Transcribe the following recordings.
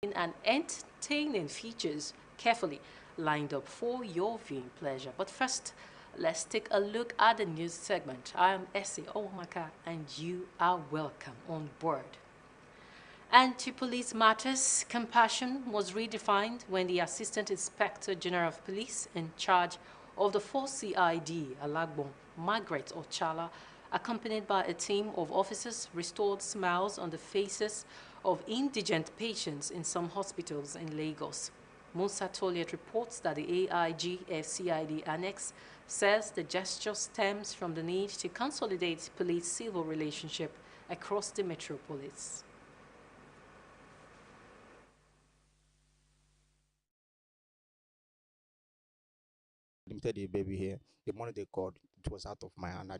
and entertaining features carefully lined up for your viewing pleasure. But first, let's take a look at the news segment. I am Essie Owamaka, and you are welcome on board. And to police matters, compassion was redefined when the Assistant Inspector General of Police in charge of the 4CID, Alagbon, Margaret Ochala, accompanied by a team of officers, restored smiles on the faces of indigent patients in some hospitals in Lagos. Musa Toliet reports that the AIG FCID Annex says the gesture stems from the need to consolidate police-civil relationship across the metropolis. Limited a baby here. The money they called, it was out of my hand.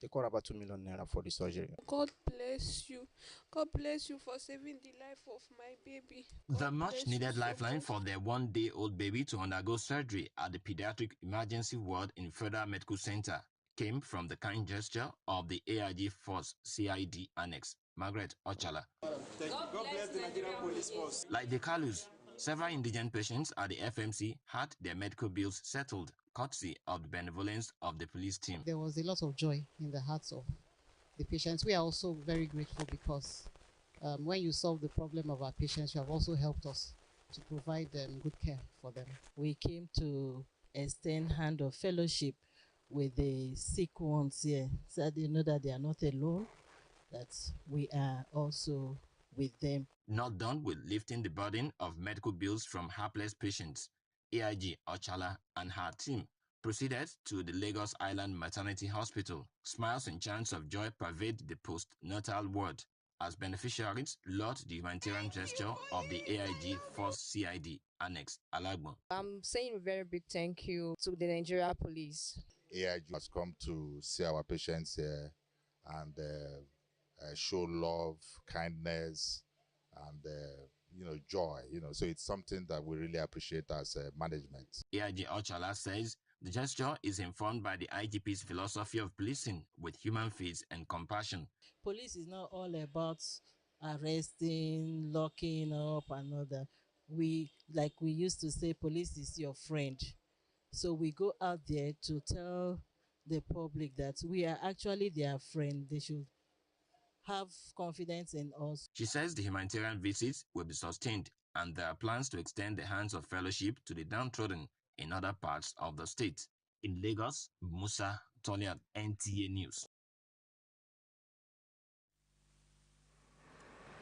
They called about 2 million naira for the surgery. God bless you. God bless you for saving the life of my baby. The God much bless you needed so lifeline much. for their 1 day old baby to undergo surgery at the pediatric emergency ward in Federal Medical Center came from the kind gesture of the AIG Force CID Annex, Margaret Ochala. God bless the Nigerian Police Force. Like the Kalus, several indigent patients at the FMC had their medical bills settled, courtesy of the benevolence of the police team. There was a lot of joy in the hearts of the patients. We are also very grateful because when you solve the problem of our patients, you have also helped us to provide good care for them. We came to extend hand of fellowship with the sick ones here, so they know that they are not alone, that we are also with them. Not done with lifting the burden of medical bills from hapless patients, AIG Ochala and her team proceeded to the Lagos Island Maternity Hospital. Smiles and chants of joy pervade the postnatal ward as beneficiaries laud the humanitarian gesture of the AIG Force CID Annex, Alagbon. I'm saying a very big thank you to the Nigeria Police. AIG has come to see our patients here and show love, kindness, and joy. So it's something that we really appreciate as management. AIG Ochala says the gesture is informed by the IGP's philosophy of policing with human face and compassion. Police is not all about arresting, locking up, and all that. We used to say, police is your friend. So we go out there to tell the public that we are actually their friend. They should have confidence in us. She says the humanitarian visits will be sustained and there are plans to extend the hands of fellowship to the downtrodden in other parts of the state. In Lagos, Musa Toliat, NTA News.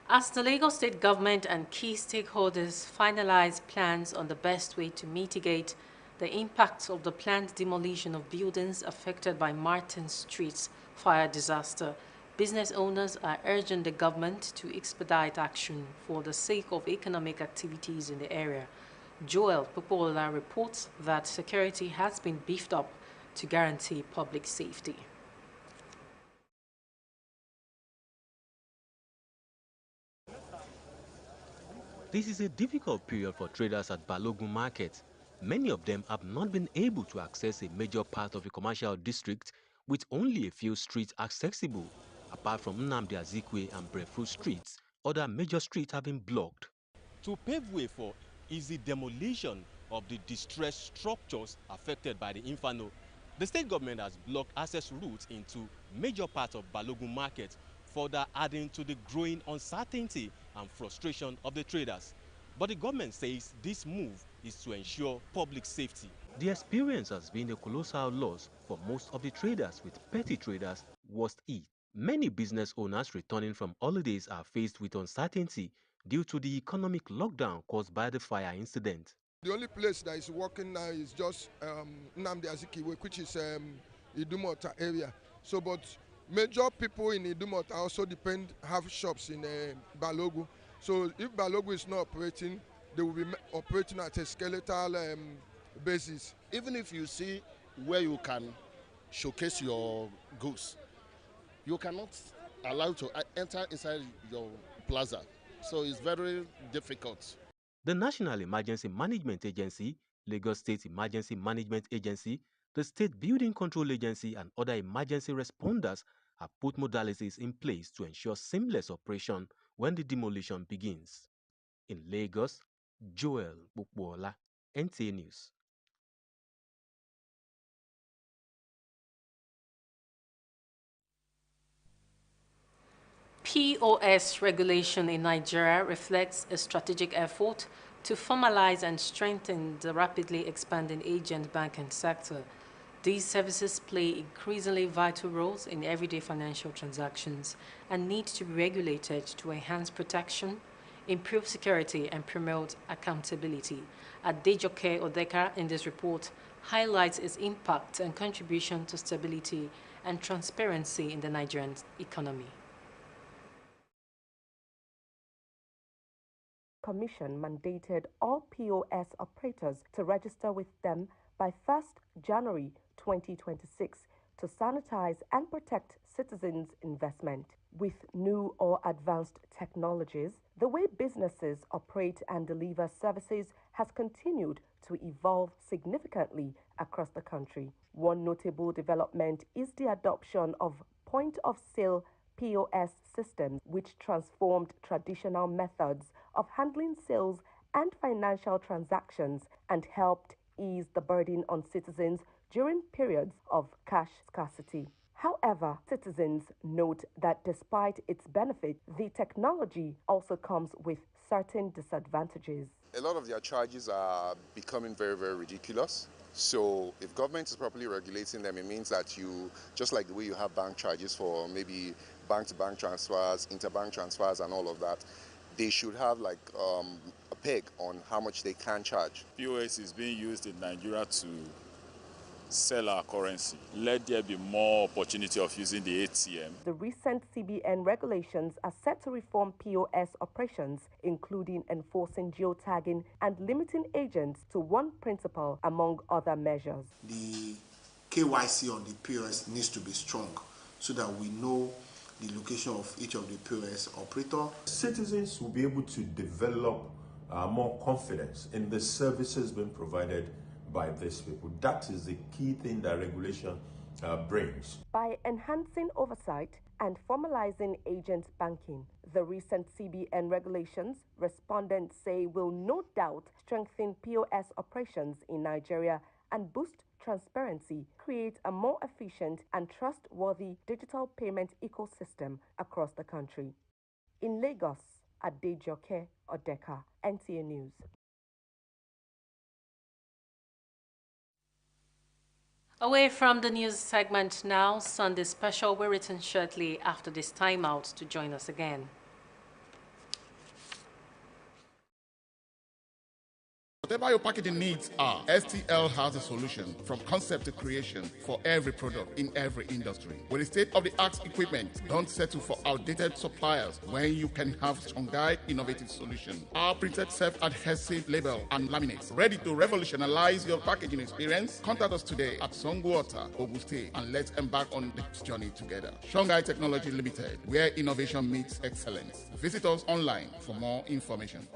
As the Lagos State government and key stakeholders finalize plans on the best way to mitigate the impacts of the planned demolition of buildings affected by Martin Street's fire disaster, business owners are urging the government to expedite action for the sake of economic activities in the area. Joel Popola reports that security has been beefed up to guarantee public safety. This is a difficult period for traders at Balogun Market. Many of them have not been able to access a major part of the commercial district with only a few streets accessible. Apart from Nnamdi Azikiwe and Breadfruit streets, other major streets have been blocked. To pave way for easy demolition of the distressed structures affected by the inferno, the state government has blocked access routes into major parts of Balogun Market, further adding to the growing uncertainty and frustration of the traders. But the government says this move is to ensure public safety. The experience has been a colossal loss for most of the traders, with petty traders worst hit. Many business owners returning from holidays are faced with uncertainty due to the economic lockdown caused by the fire incident. The only place that is working now is just Nnamdi Azikiwe, which is Idumota area. So, but major people in Idumota also have shops in Balogun. So if Balogun is not operating, they will be operating at a skeletal basis. Even if you see where you can showcase your goods, you cannot allow to enter inside your plaza. So it's very difficult. The National Emergency Management Agency, Lagos State Emergency Management Agency, the State Building Control Agency, and other emergency responders have put modalities in place to ensure seamless operation when the demolition begins. In Lagos, Joel Bukbola, NTA News. POS regulation in Nigeria reflects a strategic effort to formalize and strengthen the rapidly expanding agent banking sector. These services play increasingly vital roles in everyday financial transactions and need to be regulated to enhance protection, improve security, and promote accountability. Adejoke Odeka in this report highlights its impact and contribution to stability and transparency in the Nigerian economy. Commission mandated all POS operators to register with them by 1st January 2026 to sanitize and protect citizens' investment. With new or advanced technologies, the way businesses operate and deliver services has continued to evolve significantly across the country. One notable development is the adoption of point-of-sale POS systems, which transformed traditional methods of handling sales and financial transactions and helped ease the burden on citizens during periods of cash scarcity. However, citizens note that despite its benefits, the technology also comes with certain disadvantages. A lot of their charges are becoming very, very ridiculous. So if government is properly regulating them, it means that you, just like the way you have bank charges for maybe bank-to-bank transfers, interbank transfers and all of that, they should have like a peg on how much they can charge. POS is being used in Nigeria to sell our currency. Let there be more opportunity of using the ATM. The recent CBN regulations are set to reform POS operations, including enforcing geotagging and limiting agents to one principal, among other measures. The KYC on the POS needs to be strong so that we know the location of each of the POS operator. Citizens will be able to develop more confidence in the services being provided by these people. That is the key thing that regulation brings. By enhancing oversight and formalizing agent banking, the recent CBN regulations, respondents say, will no doubt strengthen POS operations in Nigeria and boost transparency, create a more efficient and trustworthy digital payment ecosystem across the country. In Lagos, Adejoke Odeka, NTA News. Away from the news segment now, Sunday Special will return shortly after this timeout to join us again. Whatever your packaging needs are, STL has a solution from concept to creation for every product in every industry. With the state-of-the-art equipment, don't settle for outdated suppliers when you can have Songhai innovative solution. Our printed self-adhesive label and laminates ready to revolutionize your packaging experience. Contact us today at Songwater, Ogun State, and let's embark on this journey together. Songhai Technology Limited, where innovation meets excellence. Visit us online for more information.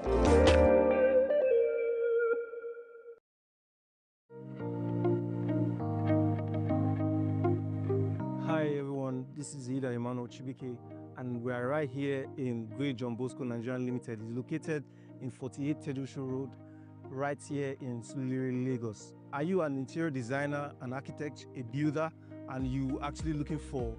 This is Ida Emmanuel Chibike, and we are right here in Great John Bosco Nigeria Limited. It's located in 48 Tedusho Road, right here in Suliri, Lagos. Are you an interior designer, an architect, a builder, and you actually looking for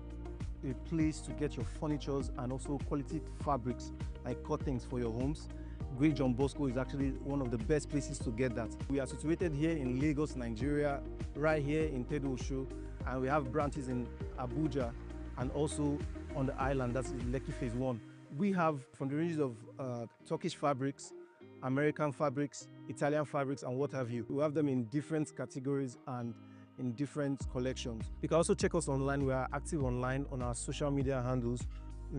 a place to get your furnitures and also quality fabrics like curtains for your homes? Great John Bosco is actually one of the best places to get that. We are situated here in Lagos, Nigeria, right here in Tedusho, and we have branches in Abuja and also on the island, that's Lekki Phase 1. We have from the ranges of Turkish fabrics, American fabrics, Italian fabrics, and what have you. We have them in different categories and in different collections. You can also check us online. We are active online on our social media handles.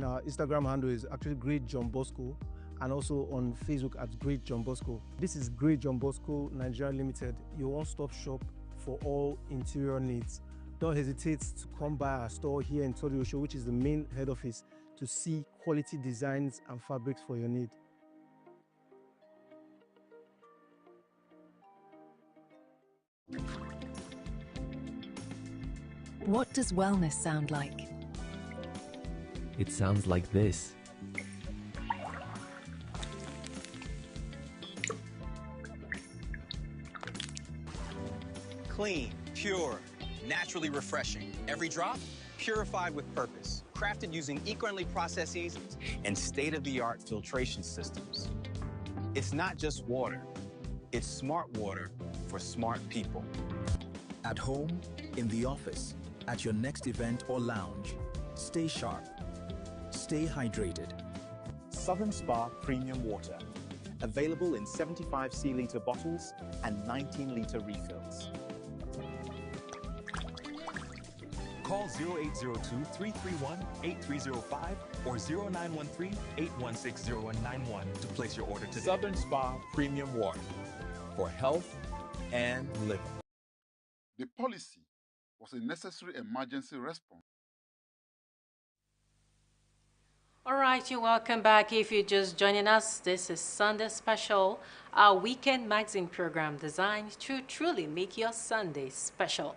Our Instagram handle is actually Great John Bosco, and also on Facebook at Great John Bosco. This is Great John Bosco Nigeria Limited, your one-stop shop for all interior needs. Don't hesitate to come by our store here in Todosho, which is the main head office, to see quality designs and fabrics for your need. What does wellness sound like? It sounds like this. Clean, pure, naturally refreshing. Every drop, purified with purpose. Crafted using eco-friendly processes and state-of-the-art filtration systems. It's not just water. It's smart water for smart people. At home, in the office, at your next event or lounge, stay sharp. Stay hydrated. Southern Spa Premium Water. Available in 75 c-litre bottles and 19-litre refills. Call 0802-331-8305 or 0913-816-0191 to place your order today. Southern Spa Premium Water for health and living. The policy was a necessary emergency response. All right, you're welcome back. If you're just joining us, this is Sunday Special, our weekend magazine program designed to truly make your Sunday special.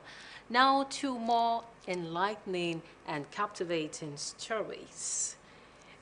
Now to more enlightening and captivating stories.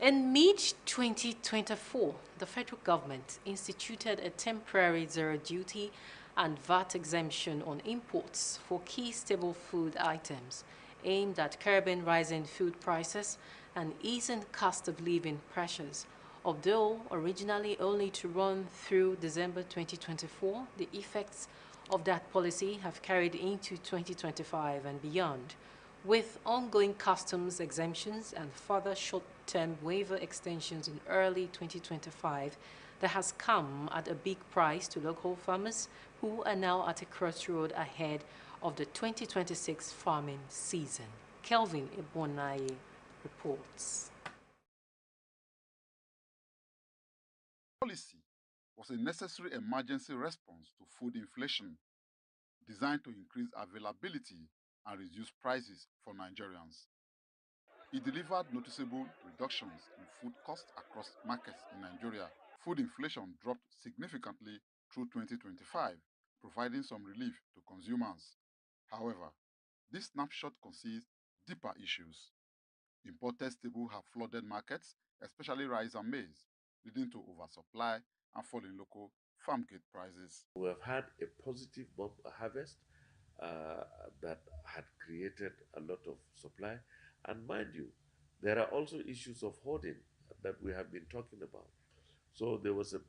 In mid-2024, the federal government instituted a temporary zero duty and VAT exemption on imports for key staple food items aimed at curbing rising food prices and easing cost of living pressures. Although originally only to run through December 2024, the effects of that policy have carried into 2025 and beyond, with ongoing customs exemptions and further short-term waiver extensions in early 2025 that has come at a big price to local farmers who are now at a crossroad ahead of the 2026 farming season. Kelvin Ibonaye reports. Policy was a necessary emergency response to food inflation, designed to increase availability and reduce prices for Nigerians. It delivered noticeable reductions in food costs across markets in Nigeria. Food inflation dropped significantly through 2025, providing some relief to consumers. However, this snapshot conceals deeper issues. Imported staples have flooded markets, especially rice and maize, leading to oversupply and falling local farm gate prices. We have had a positive harvest that had created a lot of supply. And mind you, there are also issues of hoarding that we have been talking about. So there was a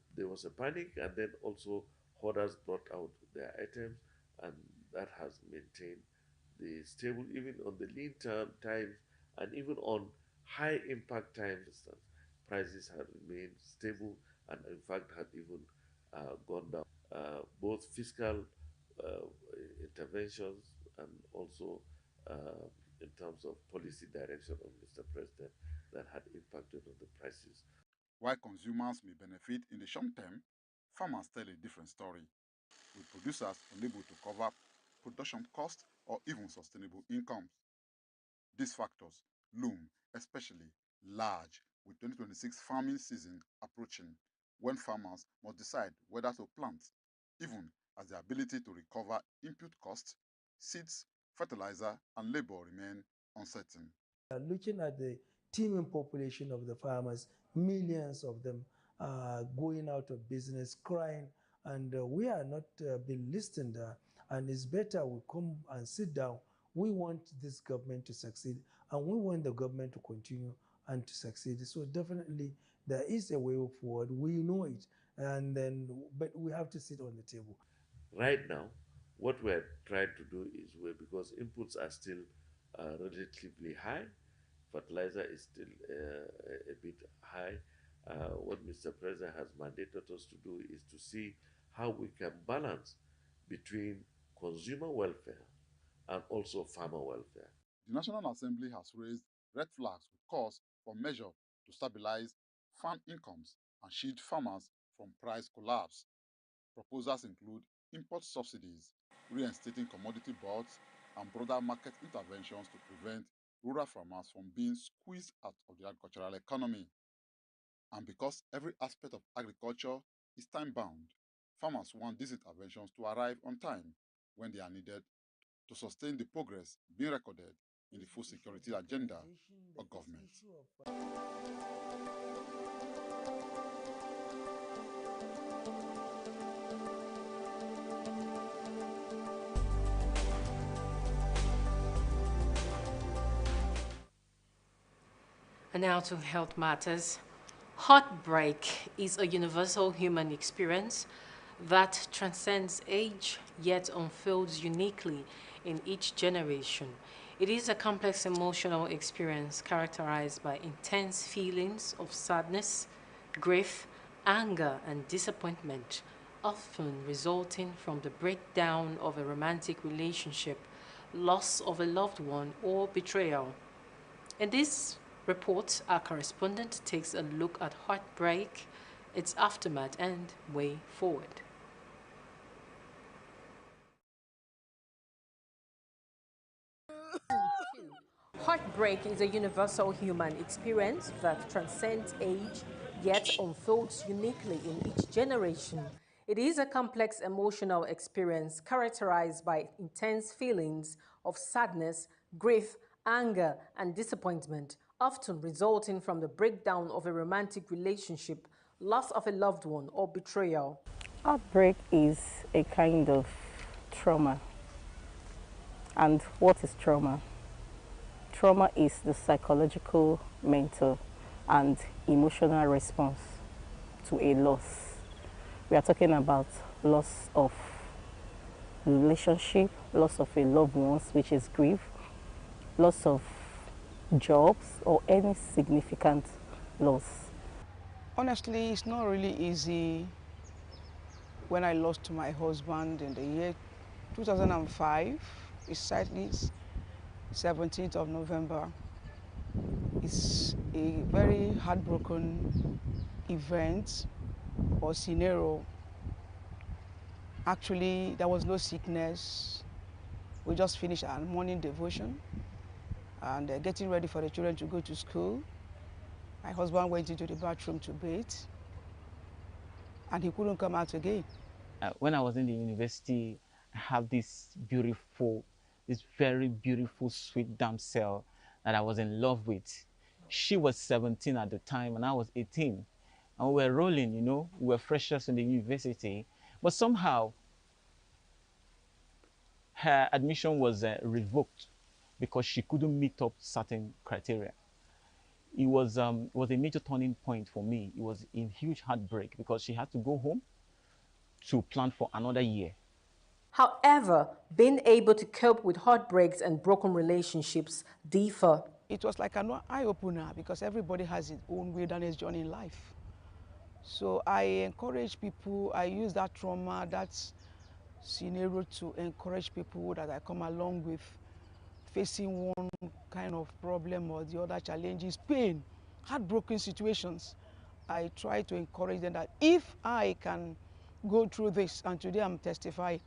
panic, and then also hoarders brought out their items, and that has maintained the stable even on the lean times and even on high impact times. Prices have remained stable and in fact have even gone down. Both fiscal interventions and also in terms of policy direction of Mr. President that had impacted on the prices. While consumers may benefit in the short term, farmers tell a different story, with producers unable to cover production costs or even sustainable incomes. These factors loom especially large with 2026 farming season approaching, when farmers must decide whether to plant, even as the ability to recover input costs, seeds, fertilizer, and labor remain uncertain. Looking at the teeming population of the farmers, millions of them are going out of business, crying, and we are not being listened to. And it's better we come and sit down. We want this government to succeed, and we want the government to continue and to succeed. So definitely there is a way forward. We know it, but we have to sit on the table. Right now, what we're trying to do is because inputs are still relatively high, fertilizer is still a bit high. What Mr. President has mandated us to do is to see how we can balance between consumer welfare and also farmer welfare. The National Assembly has raised red flags with calls for measures to stabilize farm incomes and shield farmers from price collapse. Proposals include import subsidies, reinstating commodity boards, and broader market interventions to prevent rural farmers from being squeezed out of the agricultural economy. And because every aspect of agriculture is time-bound, farmers want these interventions to arrive on time when they are needed to sustain the progress being recorded in the food security agenda of government. And now to health matters. Heartbreak is a universal human experience that transcends age yet unfolds uniquely in each generation. It is a complex emotional experience characterized by intense feelings of sadness, grief, anger, and disappointment, often resulting from the breakdown of a romantic relationship, loss of a loved one, or betrayal. In this report, our correspondent takes a look at heartbreak, its aftermath, and way forward. Heartbreak is a universal human experience that transcends age yet unfolds uniquely in each generation. It is a complex emotional experience characterized by intense feelings of sadness, grief, anger, and disappointment, often resulting from the breakdown of a romantic relationship, loss of a loved one, or betrayal. Heartbreak is a kind of trauma. And what is trauma? Trauma is the psychological, mental, and emotional response to a loss. We are talking about loss of relationship, loss of a loved one, which is grief, loss of jobs, or any significant loss. Honestly, it's not really easy. When I lost my husband in the year 2005, precisely 17th of November, it's a very heartbroken event or scenario. Actually, there was no sickness. We just finished our morning devotion and getting ready for the children to go to school. My husband went into the bathroom to bathe and he couldn't come out again. When I was in the university, I have this very beautiful, sweet damsel that I was in love with. She was 17 at the time and I was 18. And we were rolling, you know, we were freshers in the university. But somehow, her admission was revoked because she couldn't meet up certain criteria. It was a major turning point for me. It was a huge heartbreak because she had to go home to plan for another year. However, being able to cope with heartbreaks and broken relationships differ. It was like an eye-opener because everybody has its own wilderness journey in life. So I encourage people, I use that trauma, that scenario to encourage people that I come along with facing one kind of problem or the other challenges, pain, heartbroken situations. I try to encourage them that if I can go through this, and today I'm testifying,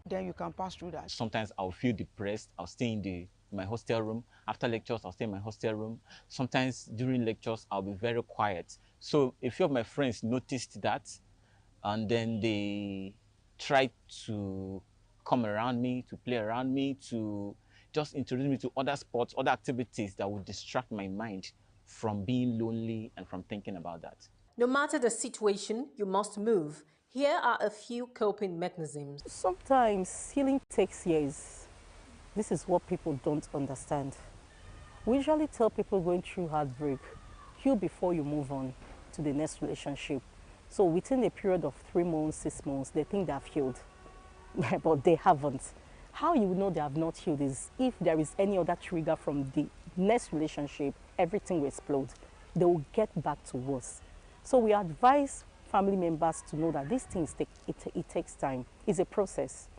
then you can pass through that. Sometimes I'll feel depressed. I'll stay in my hostel room. After lectures, I'll stay in my hostel room. Sometimes during lectures, I'll be very quiet. So a few of my friends noticed that, and then they tried to come around me, to play around me, to just introduce me to other sports, other activities that would distract my mind from being lonely and from thinking about that. No matter the situation, you must move. Here are a few coping mechanisms. Sometimes healing takes years. This is what people don't understand. We usually tell people going through heartbreak, heal before you move on to the next relationship. So within a period of 3 months, 6 months, they think they have healed, but they haven't. How you know they have not healed is if there is any other trigger from the next relationship, everything will explode. They will get back to worse. So we advise family members to know that these things it takes time. It's a process.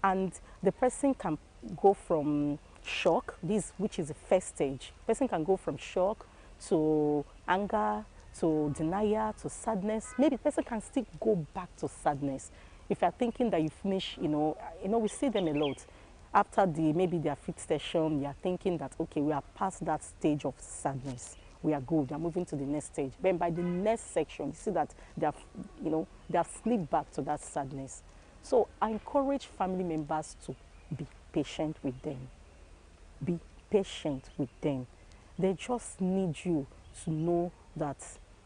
And the person can go from shock, which is the first stage. The person can go from shock to anger, to denial, to sadness. Maybe the person can still go back to sadness. If you're thinking that you finish, we see them a lot. After maybe their fifth session, you are thinking that, okay, we are past that stage of sadness. We are good, we are moving to the next stage. Then by the next section, you see that they have slipped back to that sadness. So I encourage family members to be patient with them. Be patient with them. They just need you to know that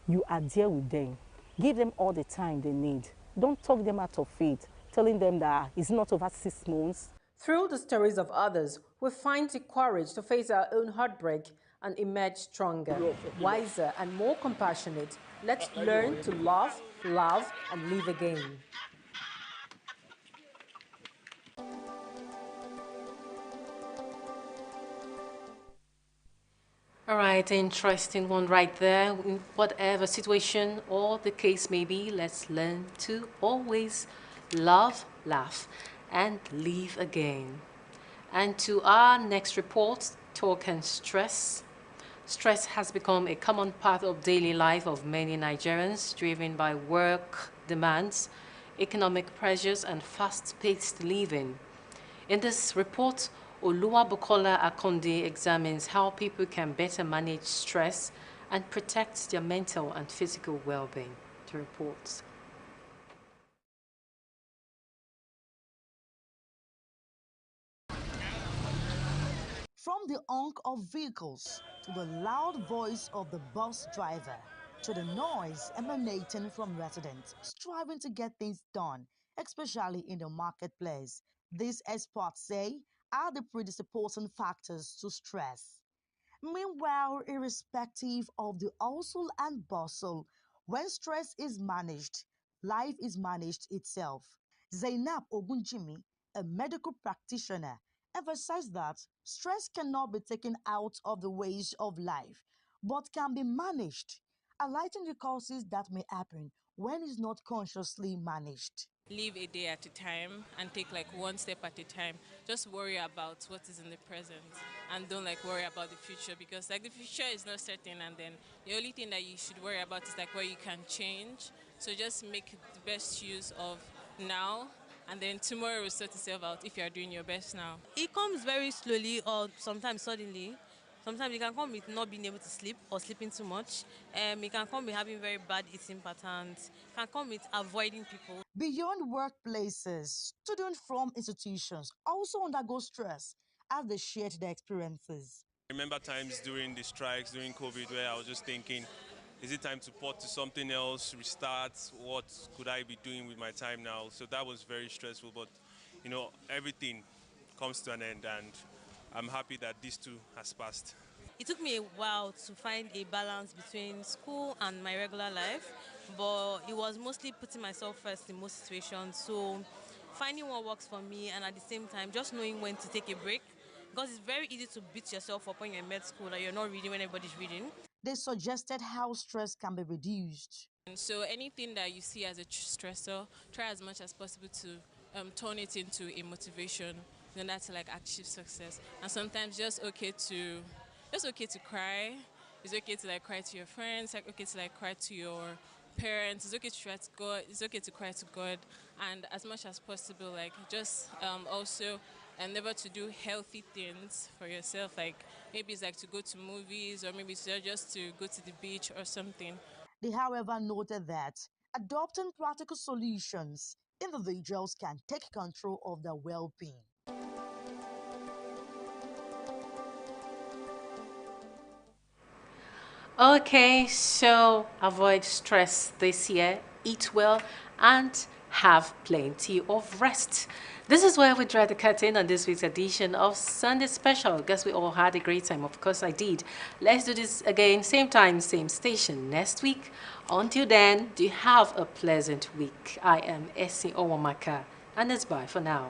you are there with them. Give them all the time they need. Don't talk them out of it, telling them that it's not over 6 months. Through the stories of others, we find the courage to face our own heartbreak and emerge stronger, wiser, and more compassionate. Let's learn to laugh, love, and live again. All right, interesting one right there. In whatever situation or the case may be, let's learn to always love, laugh, and live again. And to our next report, talk and stress. Stress has become a common part of daily life of many Nigerians, driven by work demands, economic pressures, and fast-paced living. In this report, Oluwabukola Akonde examines how people can better manage stress and protect their mental and physical well-being. The reports. From the honk of vehicles to the loud voice of the bus driver to the noise emanating from residents striving to get things done, especially in the marketplace, these experts say are the predisposing factors to stress. Meanwhile, irrespective of the hustle and bustle, when stress is managed, life is managed itself. Zainab Ogunjimi, a medical practitioner, emphasized that stress cannot be taken out of the ways of life, but can be managed, highlighting the causes that may happen when it's not consciously managed. Live a day at a time and take like one step at a time. Just worry about what is in the present and don't like worry about the future, because like the future is not certain, and then the only thing that you should worry about is like what you can change. So just make the best use of now, and then tomorrow will sort itself out if you are doing your best now. It comes very slowly or sometimes suddenly. Sometimes it can come with not being able to sleep or sleeping too much. It can come with having very bad eating patterns. It can come with avoiding people. Beyond workplaces, students from institutions also undergo stress as they shared their experiences. I remember times during the strikes, during COVID, where I was just thinking, is it time to port to something else, restart? What could I be doing with my time now? So that was very stressful, but you know, everything comes to an end, and I'm happy that this too has passed. It took me a while to find a balance between school and my regular life, but it was mostly putting myself first in most situations. So finding what works for me, and at the same time just knowing when to take a break, because it's very easy to beat yourself up when you're in med school and you're not reading when everybody's reading. They suggested how stress can be reduced. And so anything that you see as a stressor, try as much as possible to turn it into a motivation in order to like achieve success. And sometimes just okay to cry. It's okay to like cry to your friends. It's okay to like cry to your parents. It's okay to try to God. It's okay to cry to God. And as much as possible, like just also endeavor to do healthy things for yourself. Like maybe it's like to go to movies, or maybe it's just to go to the beach or something. They, however, noted that adopting practical solutions, individuals can take control of their well-being. Okay, so avoid stress this year, eat well, and have plenty of rest. This is where we draw the curtain on this week's edition of Sunday Special. Guess we all had a great time. Of course I did. Let's do this again, same time, same station next week. Until then, do have a pleasant week. I am Essie Owamaka, and it's bye for now.